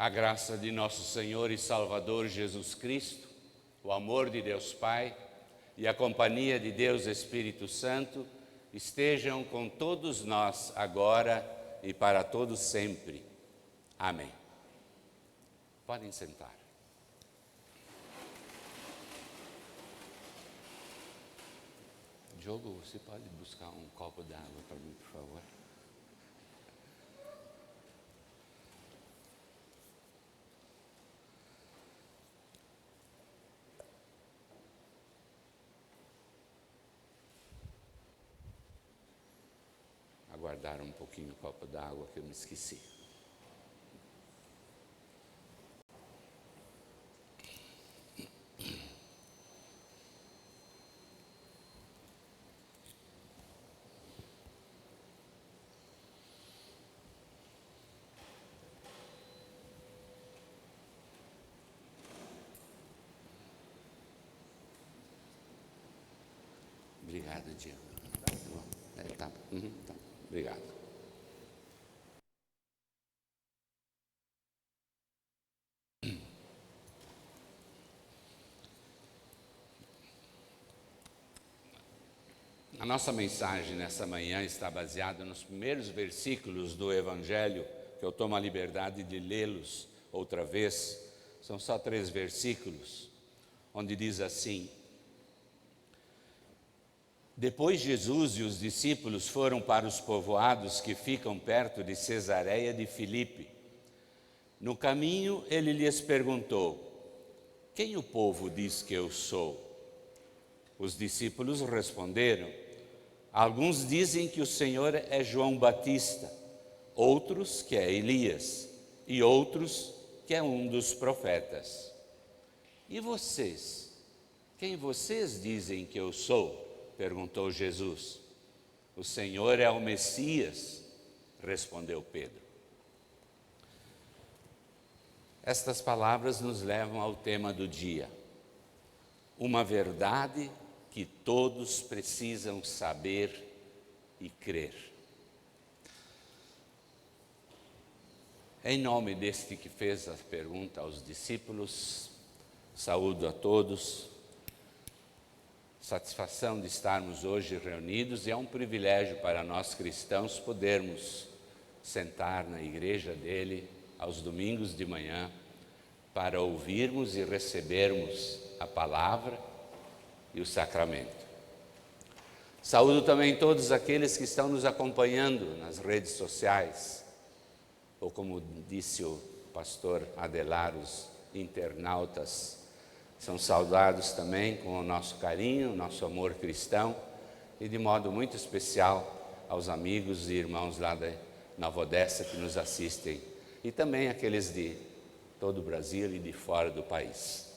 A graça de nosso Senhor e Salvador Jesus Cristo, o amor de Deus Pai e a companhia de Deus Espírito Santo estejam com todos nós agora e para todos sempre. Amém. Podem sentar. Diogo, você pode buscar um copo d'água para mim, por favor? Aguardar um pouquinho o copo d'água que eu me esqueci. Obrigado, Diego. Tá. Obrigado. A nossa mensagem nessa manhã está baseada nos primeiros versículos do Evangelho, que eu tomo a liberdade de lê-los outra vez. São só 3 versículos, onde diz assim: Depois Jesus e os discípulos foram para os povoados que ficam perto de Cesareia de Filipe. No caminho, ele lhes perguntou: Quem o povo diz que eu sou? Os discípulos responderam: Alguns dizem que o Senhor é João Batista, outros que é Elias, e outros que é um dos profetas. E vocês? Quem vocês dizem que eu sou? Perguntou Jesus. O Senhor é o Messias, respondeu Pedro. Estas palavras nos levam ao tema do dia. Uma verdade que todos precisam saber e crer. Em nome deste que fez a pergunta aos discípulos, saúdo a todos. Satisfação de estarmos hoje reunidos e é um privilégio para nós cristãos podermos sentar na igreja dele aos domingos de manhã para ouvirmos e recebermos a palavra e o sacramento. Saúdo também todos aqueles que estão nos acompanhando nas redes sociais, ou como disse o pastor Adelar, os internautas são saudados também com o nosso carinho, o nosso amor cristão, e de modo muito especial aos amigos e irmãos lá da Nova Odessa que nos assistem, e também aqueles de todo o Brasil e de fora do país.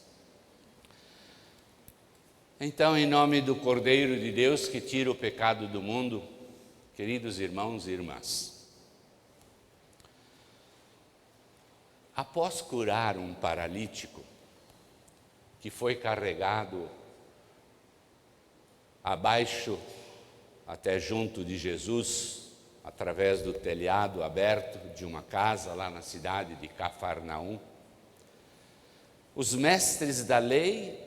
Então, em nome do Cordeiro de Deus que tira o pecado do mundo, queridos irmãos e irmãs, após curar um paralítico que foi carregado abaixo até junto de Jesus, através do telhado aberto de uma casa lá na cidade de Cafarnaum, os mestres da lei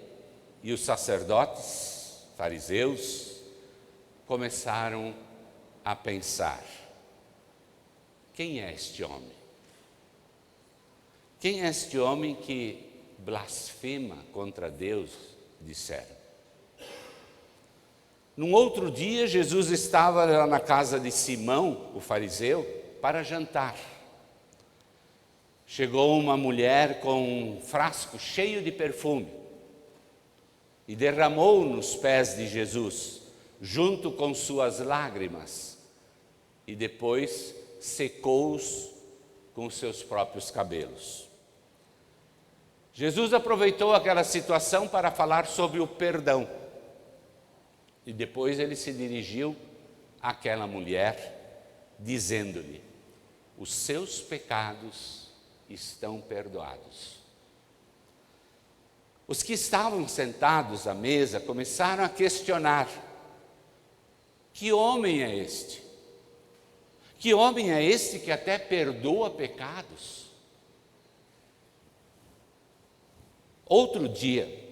e os sacerdotes, fariseus, começaram a pensar: quem é este homem? Quem é este homem que blasfema contra Deus? Disseram. Num outro dia, Jesus estava lá na casa de Simão, o fariseu, para jantar. Chegou uma mulher com um frasco cheio de perfume e derramou nos pés de Jesus, junto com suas lágrimas, e depois secou-os com seus próprios cabelos. Jesus aproveitou aquela situação para falar sobre o perdão, e depois ele se dirigiu àquela mulher, dizendo-lhe: os seus pecados estão perdoados. Os que estavam sentados à mesa começaram a questionar: que homem é este? Que homem é este que até perdoa pecados? Outro dia,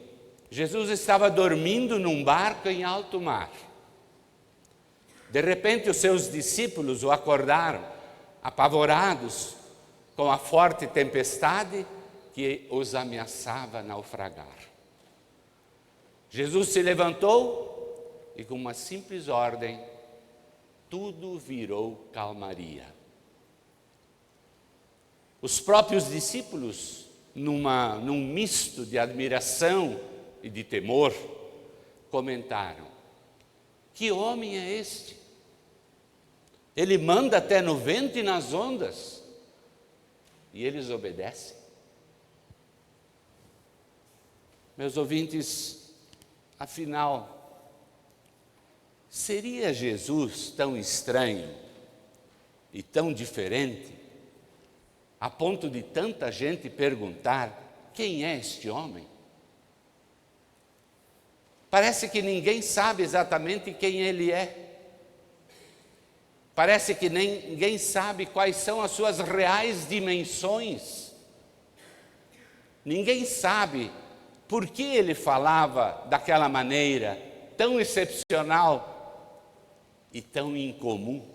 Jesus estava dormindo num barco em alto mar. De repente, os seus discípulos o acordaram, apavorados com a forte tempestade que os ameaçava naufragar. Jesus se levantou e, com uma simples ordem, tudo virou calmaria. Os próprios discípulos, num misto de admiração e de temor, comentaram: que homem é este? Ele manda até no vento e nas ondas, e eles obedecem. Meus ouvintes, afinal, seria Jesus tão estranho e tão diferente, a ponto de tanta gente perguntar: quem é este homem? Parece que ninguém sabe exatamente quem ele é. Parece que ninguém sabe quais são as suas reais dimensões. Ninguém sabe por que ele falava daquela maneira tão excepcional e tão incomum.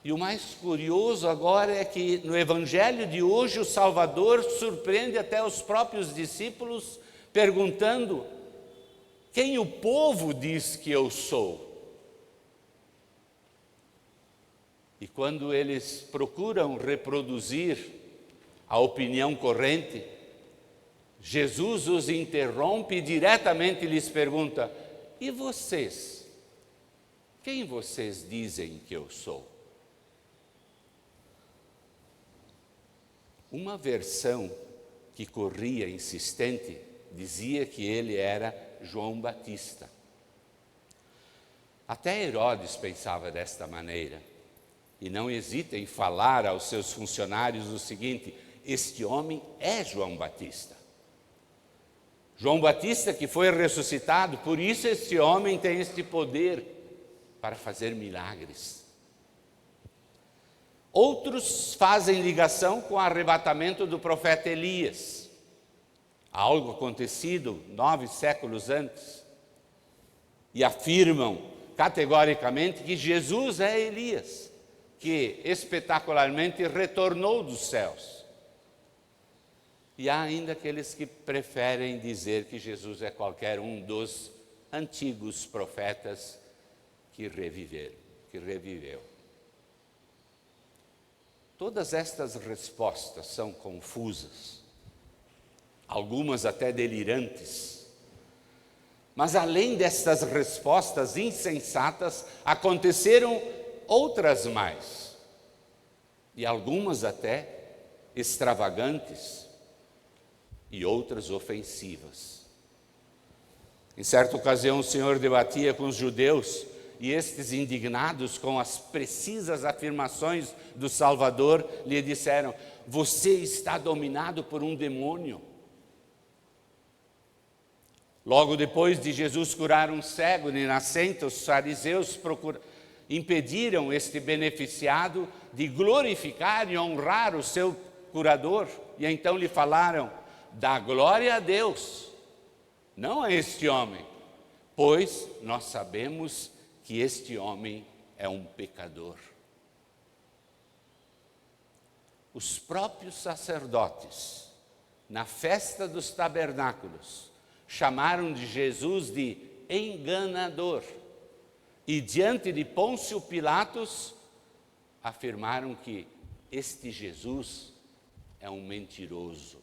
E o mais curioso agora é que no Evangelho de hoje o Salvador surpreende até os próprios discípulos perguntando: quem o povo diz que eu sou? E quando eles procuram reproduzir a opinião corrente, Jesus os interrompe e diretamente lhes pergunta: e vocês? Quem vocês dizem que eu sou? Uma versão que corria insistente dizia que ele era João Batista. Até Herodes pensava desta maneira, e não hesita em falar aos seus funcionários o seguinte: este homem é João Batista. João Batista que foi ressuscitado, por isso este homem tem este poder para fazer milagres. Outros fazem ligação com o arrebatamento do profeta Elias, algo acontecido 9 séculos antes, e afirmam categoricamente que Jesus é Elias, que espetacularmente retornou dos céus. E há ainda aqueles que preferem dizer que Jesus é qualquer um dos antigos profetas que reviveu. Todas estas respostas são confusas, algumas até delirantes. Mas além destas respostas insensatas, aconteceram outras mais, e algumas até extravagantes, e outras ofensivas. Em certa ocasião, o Senhor debatia com os judeus, e estes, indignados com as precisas afirmações do Salvador, lhe disseram: você está dominado por um demônio. Logo depois de Jesus curar um cego de nascença, os fariseus impediram este beneficiado de glorificar e honrar o seu curador, e então lhe falaram: dá glória a Deus, não a este homem, pois nós sabemos que este homem é um pecador. Os próprios sacerdotes, na festa dos tabernáculos, chamaram de Jesus de enganador, e diante de Pôncio Pilatos, afirmaram que este Jesus é um mentiroso.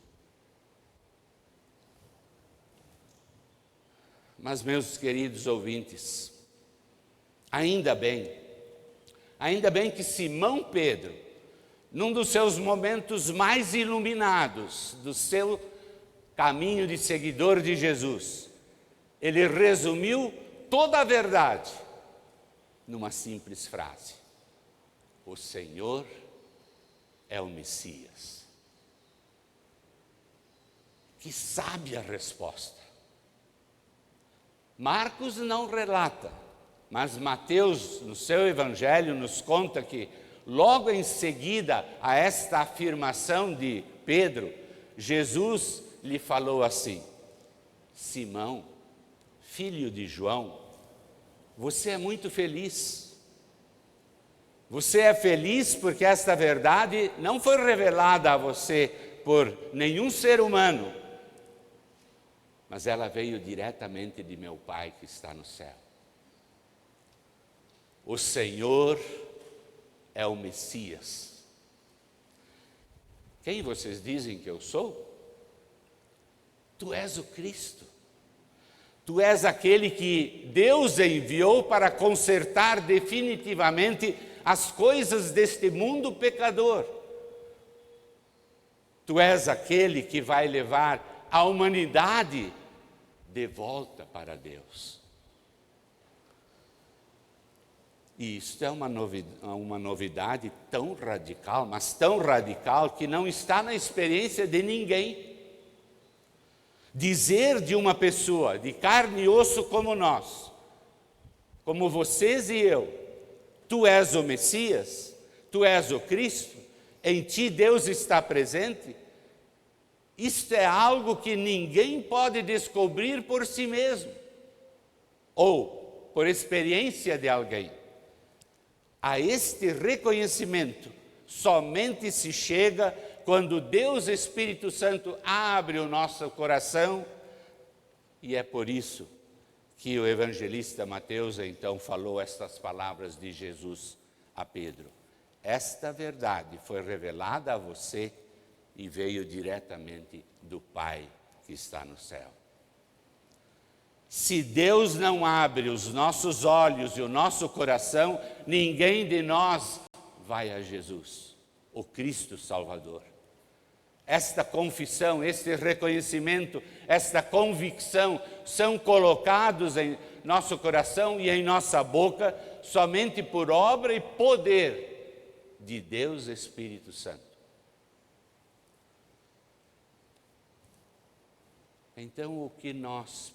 Mas, meus queridos ouvintes, ainda bem que Simão Pedro, num dos seus momentos mais iluminados do seu caminho de seguidor de Jesus, ele resumiu toda a verdade numa simples frase: o Senhor é o Messias. Que sábia resposta! Marcos não relata, mas Mateus, no seu evangelho, nos conta que, logo em seguida a esta afirmação de Pedro, Jesus lhe falou assim: Simão, filho de João, você é muito feliz. Você é feliz porque esta verdade não foi revelada a você por nenhum ser humano, mas ela veio diretamente de meu Pai que está no céu. O Senhor é o Messias. Quem vocês dizem que eu sou? Tu és o Cristo. Tu és aquele que Deus enviou para consertar definitivamente as coisas deste mundo pecador. Tu és aquele que vai levar a humanidade de volta para Deus. E isto é uma novidade tão radical, mas tão radical, que não está na experiência de ninguém. Dizer de uma pessoa de carne e osso como nós, como vocês e eu, tu és o Messias, tu és o Cristo, em ti Deus está presente, isto é algo que ninguém pode descobrir por si mesmo, ou por experiência de alguém. A este reconhecimento somente se chega quando Deus Espírito Santo abre o nosso coração, e é por isso que o evangelista Mateus então falou estas palavras de Jesus a Pedro: esta verdade foi revelada a você e veio diretamente do Pai que está no céu. Se Deus não abre os nossos olhos e o nosso coração, ninguém de nós vai a Jesus, o Cristo Salvador. Esta confissão, este reconhecimento, esta convicção são colocados em nosso coração e em nossa boca somente por obra e poder de Deus Espírito Santo. Então, o que nós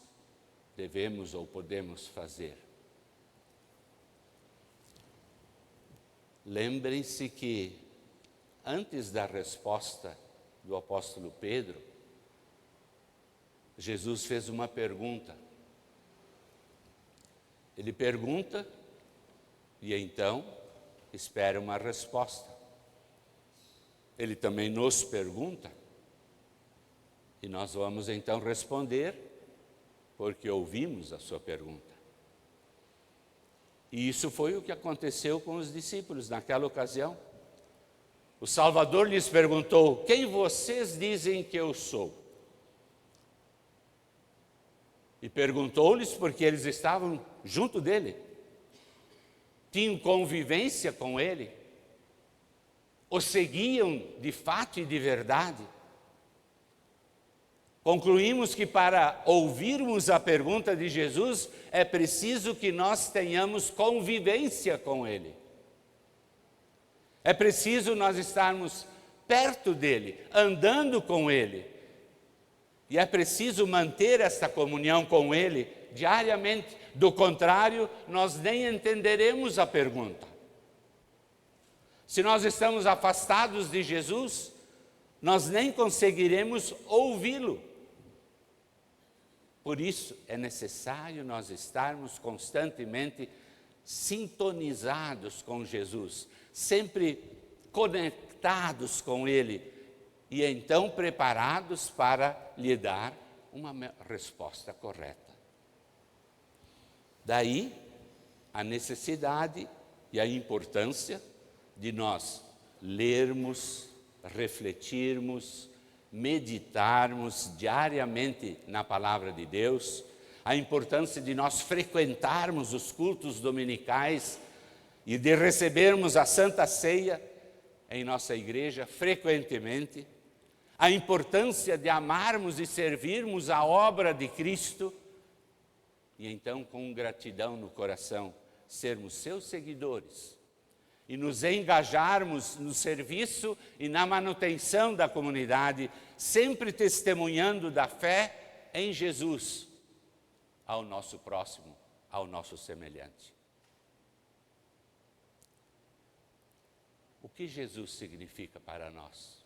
devemos ou podemos fazer? Lembrem-se que antes da resposta do apóstolo Pedro, Jesus fez uma pergunta. Ele pergunta e então espera uma resposta. Ele também nos pergunta e nós vamos então responder, porque ouvimos a sua pergunta. E isso foi o que aconteceu com os discípulos naquela ocasião. O Salvador lhes perguntou: quem vocês dizem que eu sou? E perguntou-lhes porque eles estavam junto dele, tinham convivência com ele, o seguiam de fato e de verdade. Concluímos que para ouvirmos a pergunta de Jesus, é preciso que nós tenhamos convivência com ele. É preciso nós estarmos perto dele, andando com ele. E é preciso manter esta comunhão com ele diariamente. Do contrário, nós nem entenderemos a pergunta. Se nós estamos afastados de Jesus, nós nem conseguiremos ouvi-lo. Por isso, é necessário nós estarmos constantemente sintonizados com Jesus, sempre conectados com Ele, e então preparados para lhe dar uma resposta correta. Daí, a necessidade e a importância de nós lermos, refletirmos, meditarmos diariamente na Palavra de Deus, a importância de nós frequentarmos os cultos dominicais e de recebermos a Santa Ceia em nossa igreja frequentemente, a importância de amarmos e servirmos a obra de Cristo e então, com gratidão no coração, sermos seus seguidores e nos engajarmos no serviço e na manutenção da comunidade, sempre testemunhando da fé em Jesus ao nosso próximo, ao nosso semelhante. O que Jesus significa para nós?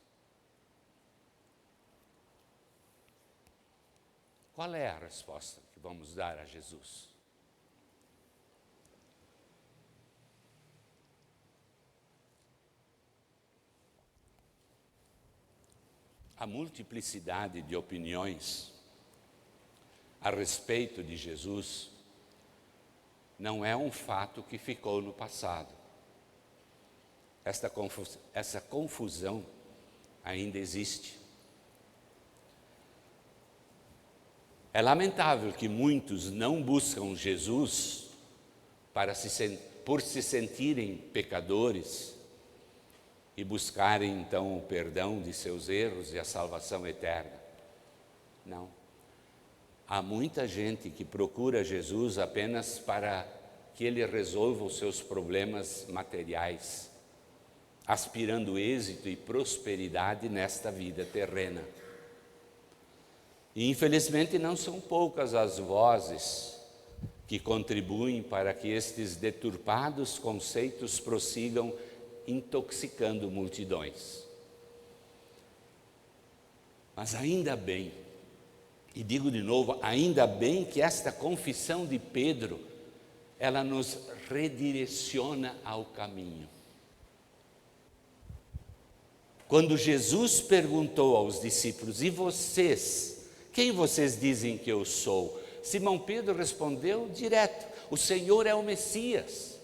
Qual é a resposta que vamos dar a Jesus? A multiplicidade de opiniões a respeito de Jesus não é um fato que ficou no passado. Essa confusão ainda existe. É lamentável que muitos não buscam Jesus por se sentirem pecadores e buscarem então o perdão de seus erros e a salvação eterna. Não. Há muita gente que procura Jesus apenas para que Ele resolva os seus problemas materiais, aspirando êxito e prosperidade nesta vida terrena. E infelizmente não são poucas as vozes que contribuem para que estes deturpados conceitos prossigam intoxicando multidões. Mas ainda bem, e digo de novo, ainda bem que esta confissão de Pedro, ela nos redireciona ao caminho. Quando Jesus perguntou aos discípulos: e vocês, quem vocês dizem que eu sou? Simão Pedro respondeu direto: o Senhor é o Messias.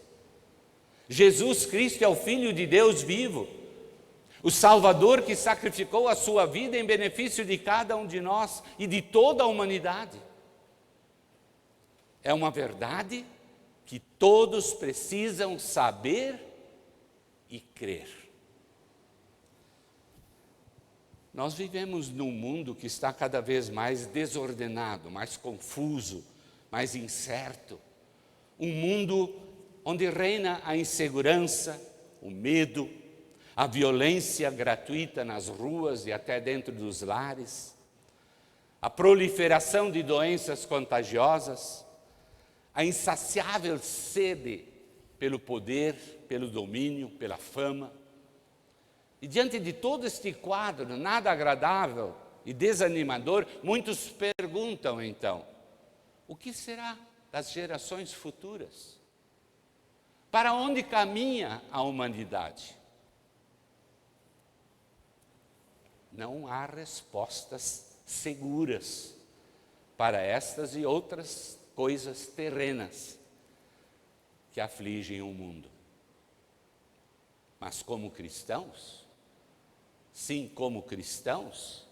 Jesus Cristo é o Filho de Deus vivo, o Salvador que sacrificou a sua vida em benefício de cada um de nós e de toda a humanidade. É uma verdade que todos precisam saber e crer. Nós vivemos num mundo que está cada vez mais desordenado, mais confuso, mais incerto. Um mundo onde reina a insegurança, o medo, a violência gratuita nas ruas e até dentro dos lares, a proliferação de doenças contagiosas, a insaciável sede pelo poder, pelo domínio, pela fama. E diante de todo este quadro nada agradável e desanimador, muitos perguntam então: o que será das gerações futuras? Para onde caminha a humanidade? Não há respostas seguras para estas e outras coisas terrenas que afligem o mundo. Mas como cristãos, sim, como cristãos,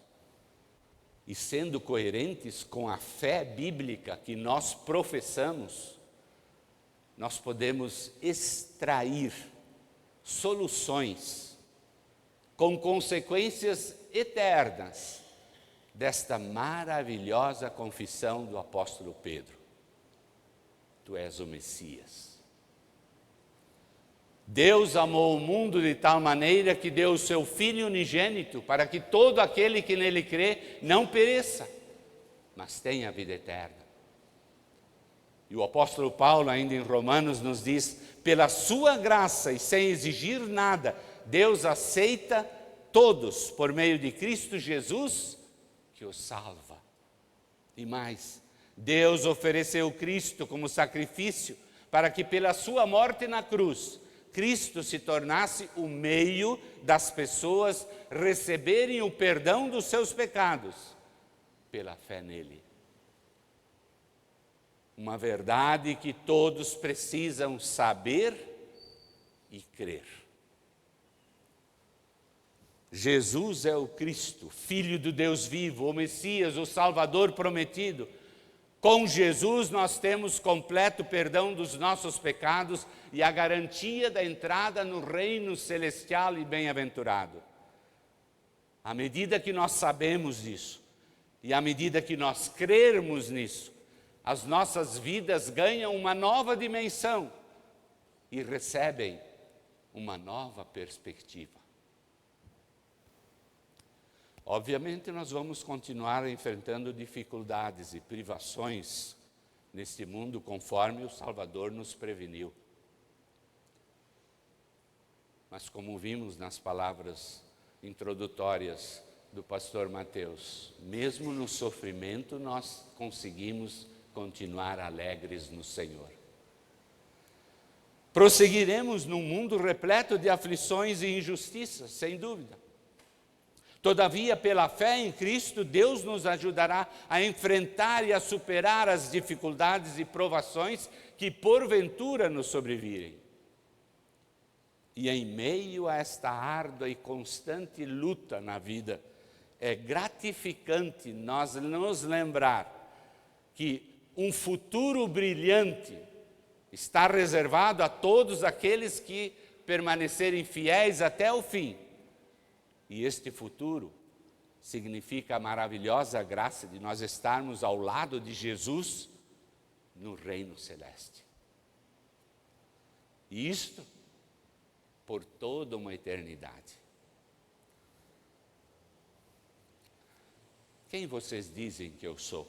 e sendo coerentes com a fé bíblica que nós professamos, nós podemos extrair soluções com consequências eternas desta maravilhosa confissão do apóstolo Pedro: tu és o Messias. Deus amou o mundo de tal maneira que deu o seu Filho unigênito para que todo aquele que nele crê não pereça, mas tenha a vida eterna. E o apóstolo Paulo, ainda em Romanos, nos diz: pela sua graça e sem exigir nada, Deus aceita todos por meio de Cristo Jesus, que os salva. E mais, Deus ofereceu Cristo como sacrifício para que pela sua morte na cruz, Cristo se tornasse o meio das pessoas receberem o perdão dos seus pecados pela fé nele. Uma verdade que todos precisam saber e crer. Jesus é o Cristo, Filho do Deus vivo, o Messias, o Salvador prometido. Com Jesus nós temos completo perdão dos nossos pecados e a garantia da entrada no reino celestial e bem-aventurado. À medida que nós sabemos disso e à medida que nós crermos nisso, as nossas vidas ganham uma nova dimensão e recebem uma nova perspectiva. Obviamente, nós vamos continuar enfrentando dificuldades e privações neste mundo, conforme o Salvador nos preveniu. Mas como vimos nas palavras introdutórias do pastor Mateus: mesmo no sofrimento nós conseguimos continuar alegres no Senhor. Prosseguiremos num mundo repleto de aflições e injustiças, sem dúvida. Todavia, pela fé em Cristo, Deus nos ajudará a enfrentar e a superar as dificuldades e provações que porventura nos sobrevirem. E em meio a esta árdua e constante luta na vida, é gratificante nós nos lembrar que um futuro brilhante está reservado a todos aqueles que permanecerem fiéis até o fim. E este futuro significa a maravilhosa graça de nós estarmos ao lado de Jesus no reino celeste. E isto por toda uma eternidade. Quem vocês dizem que eu sou?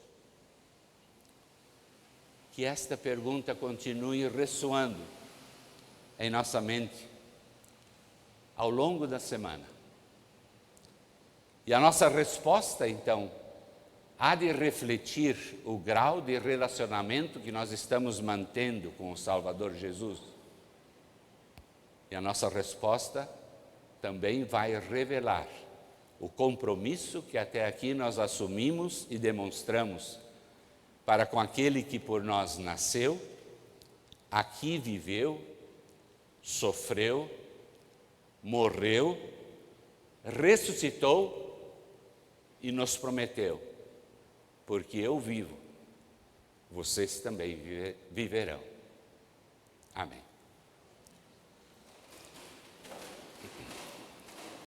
Que esta pergunta continue ressoando em nossa mente ao longo da semana. E a nossa resposta, então, há de refletir o grau de relacionamento que nós estamos mantendo com o Salvador Jesus. E a nossa resposta também vai revelar o compromisso que até aqui nós assumimos e demonstramos para com aquele que por nós nasceu, aqui viveu, sofreu, morreu, ressuscitou e nos prometeu: porque eu vivo, vocês também viverão. Amém.